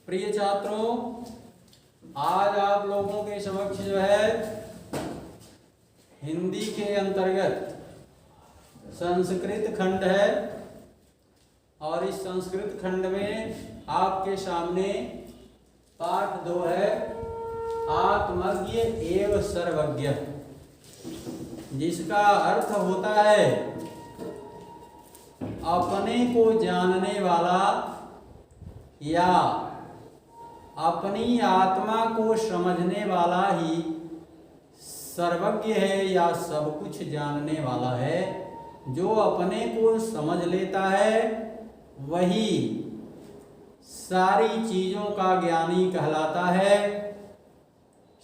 प्रिय छात्रों, आज आप लोगों के समक्ष जो है हिंदी के अंतर्गत संस्कृत खंड है और इस संस्कृत खंड में आपके सामने पाठ 2 है, आत्मज्ञ एवं सर्वज्ञ, जिसका अर्थ होता है अपने को जानने वाला या अपनी आत्मा को समझने वाला ही सर्वज्ञ है या सब कुछ जानने वाला है। जो अपने को समझ लेता है वही सारी चीजों का ज्ञानी कहलाता है,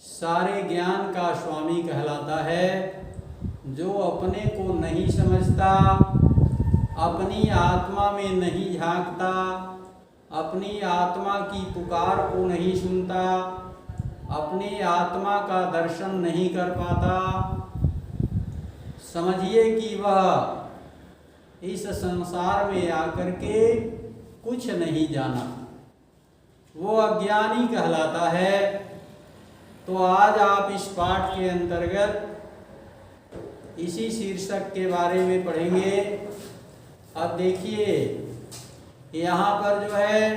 सारे ज्ञान का स्वामी कहलाता है। जो अपने को नहीं समझता, अपनी आत्मा में नहीं झांकता, अपनी आत्मा की पुकार को नहीं सुनता, अपनी आत्मा का दर्शन नहीं कर पाता, समझिए कि वह इस संसार में आकर के कुछ नहीं जाना, वो अज्ञानी कहलाता है। तो आज आप इस पाठ के अंतर्गत इसी शीर्षक के बारे में पढ़ेंगे। अब देखिए, यहाँ पर जो है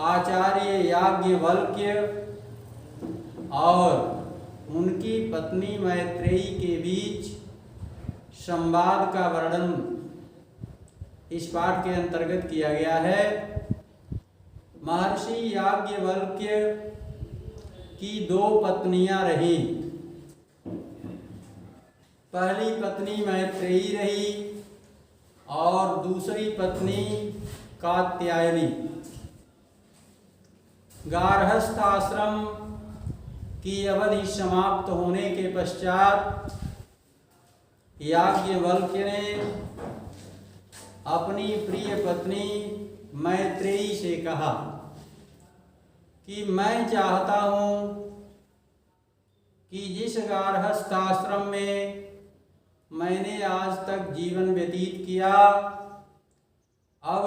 आचार्य याज्ञवल्क्य और उनकी पत्नी मैत्रेयी के बीच संवाद का वर्णन इस पाठ के अंतर्गत किया गया है। महर्षि याज्ञवल्क्य की 2 पत्नियां रही। पहली पत्नी मैत्रेयी रही और दूसरी पत्नी कात्यायनी। गार्हस्थ आश्रम की अवधि समाप्त होने के पश्चात याज्ञवल्क्य ने अपनी प्रिय पत्नी मैत्रेयी से कहा कि मैं चाहता हूं कि जिस गार्हस्थ आश्रम में मैंने आज तक जीवन व्यतीत किया, अब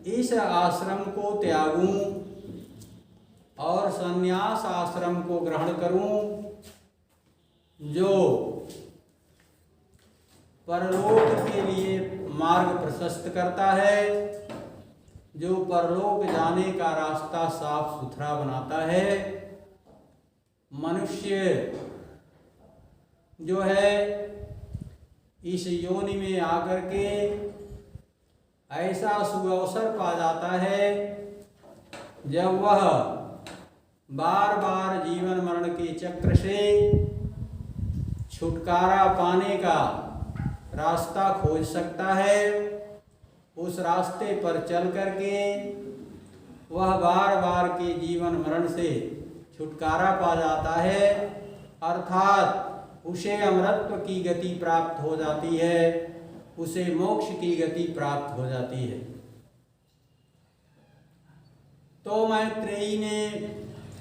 इस आश्रम को त्यागूं और संन्यास आश्रम को ग्रहण करूं, जो परलोक के लिए मार्ग प्रशस्त करता है, जो परलोक जाने का रास्ता साफ सुथरा बनाता है। मनुष्य जो है इस योनि में आकर के ऐसा सुअवसर पा जाता है जब वह बार बार जीवन मरण के चक्र से छुटकारा पाने का रास्ता खोज सकता है। उस रास्ते पर चल करके वह बार बार के जीवन मरण से छुटकारा पा जाता है, अर्थात उसे अमरत्व की गति प्राप्त हो जाती है, उसे मोक्ष की गति प्राप्त हो जाती है। तो मैत्रेयी ने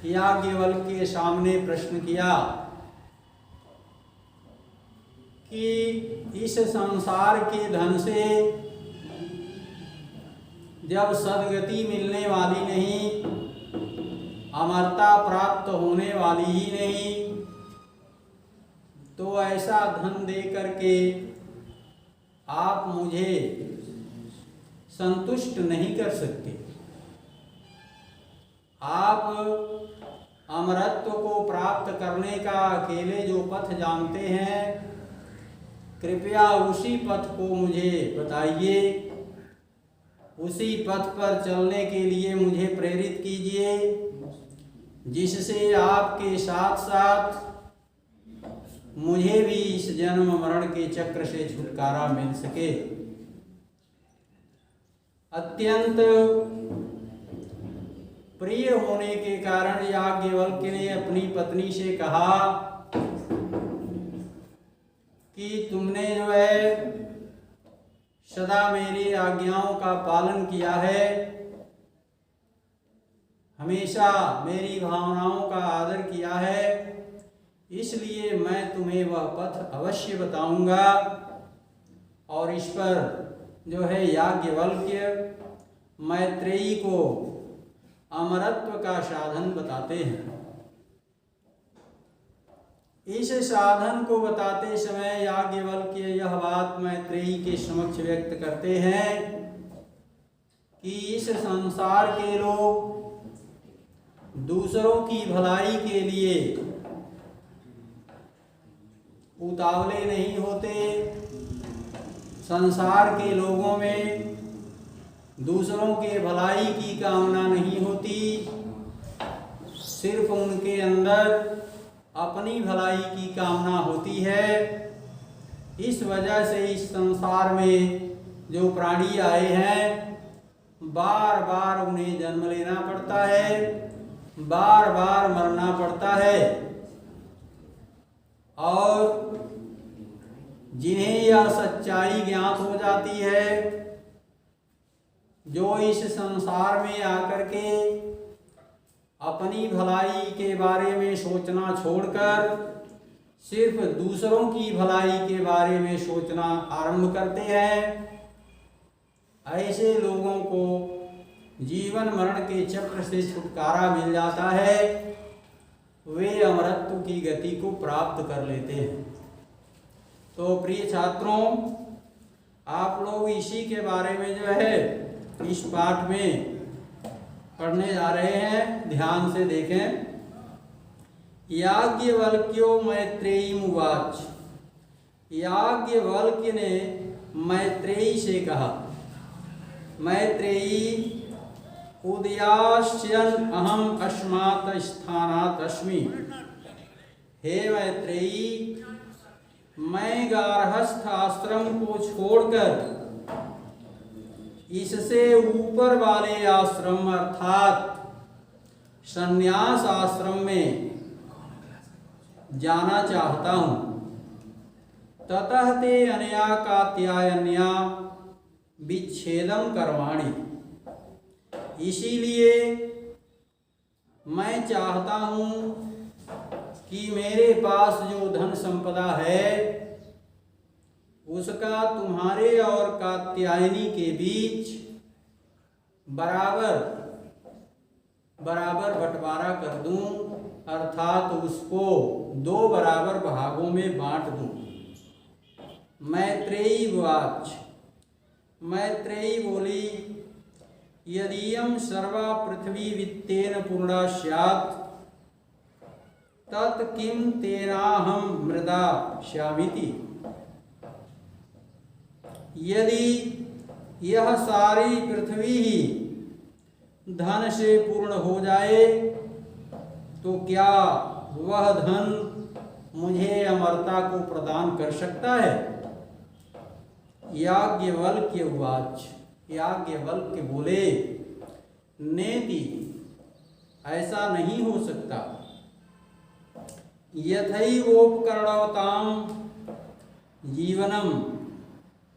याज्ञवल्क्य के सामने प्रश्न किया कि इस संसार के धन से जब सद्गति मिलने वाली नहीं, अमरता प्राप्त होने वाली ही नहीं, तो ऐसा धन दे करके आप मुझे संतुष्ट नहीं कर सकते। आप अमरत्व को प्राप्त करने का अकेले जो पथ जानते हैं, कृपया उसी पथ को मुझे बताइए, उसी पथ पर चलने के लिए मुझे प्रेरित कीजिए, जिससे आपके साथ साथ मुझे भी इस जन्म मरण के चक्र से छुटकारा मिल सके। अत्यंत प्रिय होने के कारण याज्ञवल्क्य ने अपनी पत्नी से कहा कि तुमने जो है सदा मेरी आज्ञाओं का पालन किया है, हमेशा मेरी भावनाओं का आदर किया है, इसलिए मैं तुम्हें वह पथ अवश्य बताऊंगा। और इस पर जो है याज्ञवल्क्य मैत्रेयी को अमरत्व का साधन बताते हैं। इस साधन को बताते समय याज्ञवल्क्य यह बात मैत्रेयी के समक्ष व्यक्त करते हैं कि इस संसार के लोग दूसरों की भलाई के लिए उतावले नहीं होते। संसार के लोगों में दूसरों के भलाई की कामना नहीं होती, सिर्फ उनके अंदर अपनी भलाई की कामना होती है। इस वजह से इस संसार में जो प्राणी आए हैं बार बार उन्हें जन्म लेना पड़ता है, बार बार मरना पड़ता है। और जिन्हें यह सच्चाई ज्ञात हो जाती है, जो इस संसार में आकर के अपनी भलाई के बारे में सोचना छोड़कर सिर्फ दूसरों की भलाई के बारे में सोचना आरंभ करते हैं, ऐसे लोगों को जीवन मरण के चक्र से छुटकारा मिल जाता है। वे अमरत्व की गति को प्राप्त कर लेते हैं। तो प्रिय छात्रों, आप लोग इसी के बारे में जो है इस पाठ में पढ़ने जा रहे हैं। ध्यान से देखें। याज्ञवल्क्यो मैत्रेयीम उवाच। याज्ञवल्क्य ने मैत्रेयी से कहा, मैत्रेयी उदयास्यन् अहम अस्मात् स्थानात् अस्मि। हे मैत्रेयी, मैं गार्हस्थ आश्रम को छोड़कर इससे ऊपर वाले आश्रम अर्थात संन्यास आश्रम में जाना चाहता हूँ। ततः ते अनया कात्यायन्या विच्छेदम कर्माणि। इसीलिए मैं चाहता हूँ कि मेरे पास जो धन संपदा है उसका तुम्हारे और कात्यायनी के बीच बराबर बराबर बंटवारा कर दूं, अर्थात उसको 2 बराबर भागों में बांट दूं। मैत्रेयी उवाच। मैत्रेयी बोली, यदीयं सर्वा पृथ्वी वित्तेन पूर्णा स्यात् तत् किं तेनाहं मृदा स्यामीति। यदि यह सारी पृथ्वी ही धन से पूर्ण हो जाए तो क्या वह धन मुझे अमरता को प्रदान कर सकता है? याज्ञवल्क्य उवाच। याज्ञवल्क्य बोले, नेति, ऐसा नहीं हो सकता। यथैवोपकरणवतां जीवनम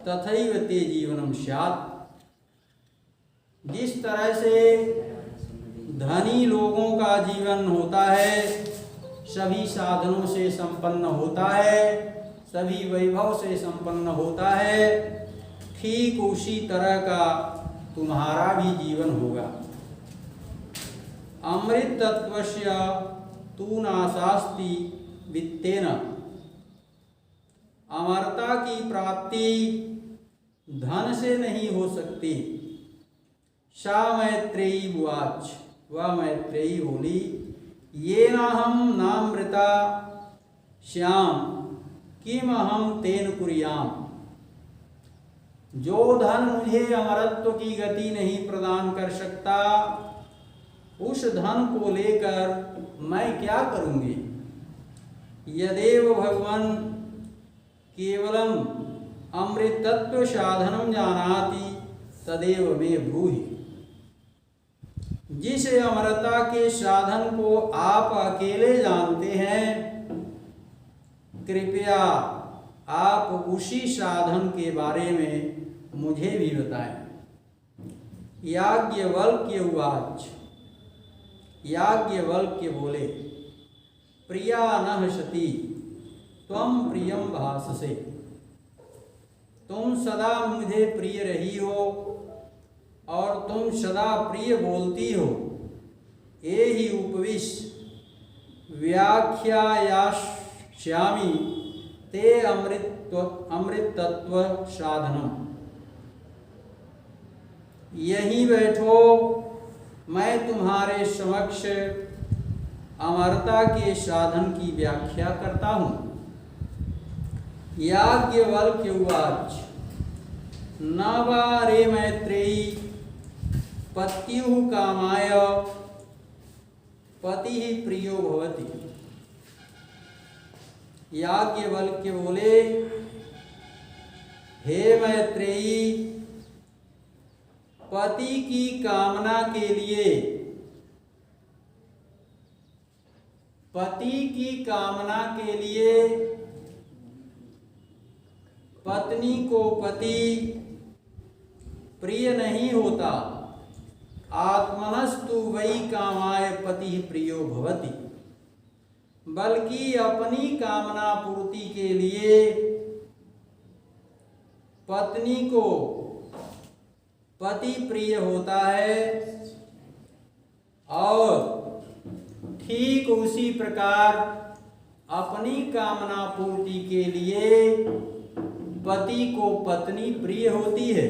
तथैव ते जीवनम स्यात्। जिस तरह से धनी लोगों का जीवन होता है, सभी साधनों से संपन्न होता है, सभी वैभव से संपन्न होता है, ठीक उसी तरह का तुम्हारा भी जीवन होगा। अमृत तत्वस्य तू नाशास्ति वित्तेन। अमरता की प्राप्ति धन से नहीं हो सकती। सा मैत्रेयी उवाच। वह मैत्रेयी बोली, ये नाहम नामृता श्याम किम अहम तेन कुर्याम। जो धन मुझे अमरत्व की गति नहीं प्रदान कर सकता, उस धन को लेकर मैं क्या करूंगी? यदेव भगवान केवलम अमृतत्व साधनम जानाति तदेव मे ब्रूहि। जिस अमरता के साधन को आप अकेले जानते हैं, कृपया आप उसी साधन के बारे में मुझे भी बताएं। याज्ञवल्क्य उवाच। याज्ञवल्क्य बोले, प्रिया नः सती त्वं प्रियं भाससे। तुम सदा मुझे प्रिय रही हो, और तुम सदा प्रिय बोलती हो। ये ही उपविश व्याख्यायास्यामि ते अमृतत्व साधनम। यहीं बैठो, मैं तुम्हारे समक्ष अमरता के साधन की व्याख्या करता हूँ। याज्ञवल्क्य उवाच न वा रे मैत्रेयी पत्युः कामाय पतिः प्रियो भवति। याज्ञवल्क्य बोले, हे मैत्रेयी, पति की कामना के लिए पत्नी को पति प्रिय नहीं होता। आत्मनस्तु वै कामाय पति प्रियो भवति। बल्कि अपनी कामना पूर्ति के लिए पत्नी को पति प्रिय होता है। और ठीक उसी प्रकार अपनी कामना पूर्ति के लिए पति को पत्नी प्रिय होती है।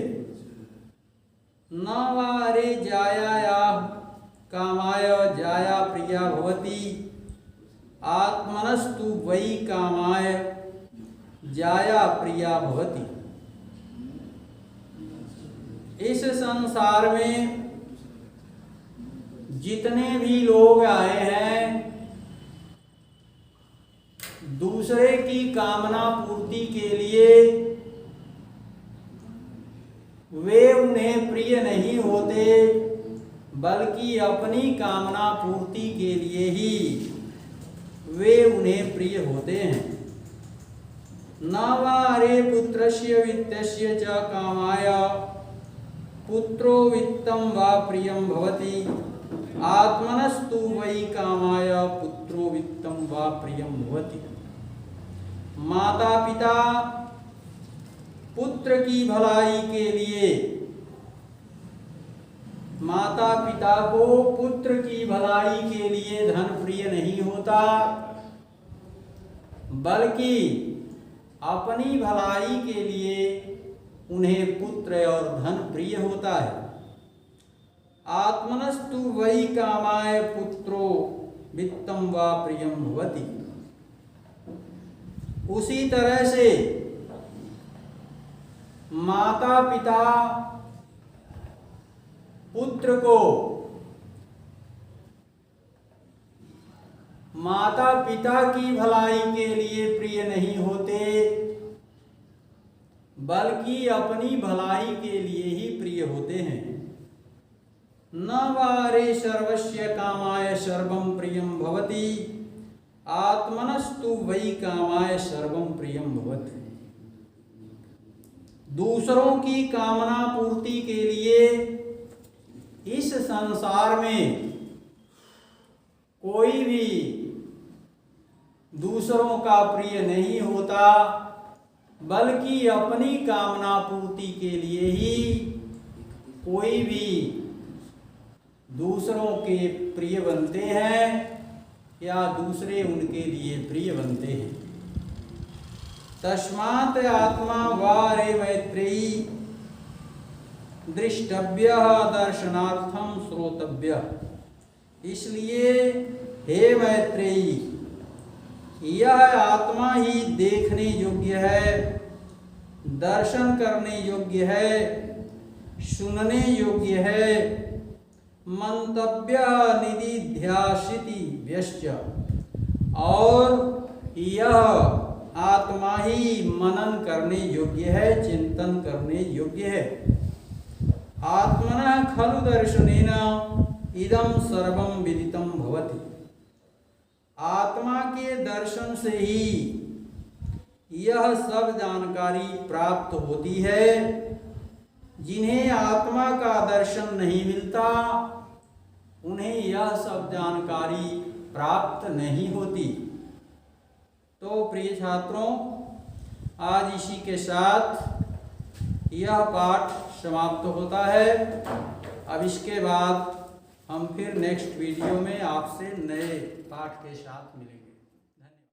न वा रे जायाया कामाय जाया प्रिया भवति। आत्मनस्तु वै कामाय जाया प्रिया भवति। इस संसार में जितने भी लोग आए हैं, दूसरे की कामना पूर्ति के लिए वे उन्हें प्रिय नहीं होते, बल्कि अपनी कामना पूर्ति के लिए ही वे उन्हें प्रिय होते हैं। न वा रे पुत्रस्य वित्तस्य च कामाय पुत्रो वित्तं वा प्रियं भवति। आत्मनस्तु वै कामाय पुत्रो वित्तं वा प्रियं भवति। माता पिता पुत्र की भलाई के लिए, माता पिता को पुत्र की भलाई के लिए धन प्रिय नहीं होता, बल्कि अपनी भलाई के लिए उन्हें पुत्र और धन प्रिय होता है। आत्मनस्तु वै कामाय पुत्रो वित्तं वा प्रियं भवति। उसी तरह से माता पिता पुत्र को, माता पिता की भलाई के लिए प्रिय नहीं होते, बल्कि अपनी भलाई के लिए ही प्रिय होते हैं। न वा रे सर्वस्य कामाय सर्वं प्रियं भवति। आत्मनस्तु वै कामाय सर्वं प्रियं भवति। दूसरों की कामना पूर्ति के लिए इस संसार में कोई भी दूसरों का प्रिय नहीं होता, बल्कि अपनी कामना पूर्ति के लिए ही कोई भी दूसरों के प्रिय बनते हैं या दूसरे उनके लिए प्रिय बनते हैं। तस्मात् आत्मा वा रे मैत्रेयी दृष्टव्यः दर्शनार्थं श्रोतव्यः। इसलिए हे मैत्रेयी, यह आत्मा ही देखने योग्य है, दर्शन करने योग्य है, सुनने योग्य है। मंतव्य निदिध्यासिति व्यश्च। और यह आत्मा ही मनन करने योग्य है, चिंतन करने योग्य है। आत्मनः खलु दर्शनेन इदं सर्वं विदितं भवति। आत्मा के दर्शन से ही यह सब जानकारी प्राप्त होती है। जिन्हें आत्मा का दर्शन नहीं मिलता, उन्हें यह सब जानकारी प्राप्त नहीं होती। तो प्रिय छात्रों, आज इसी के साथ यह पाठ समाप्त होता है। अब इसके बाद हम फिर नेक्स्ट वीडियो में आपसे नए पाठ के साथ मिलेंगे।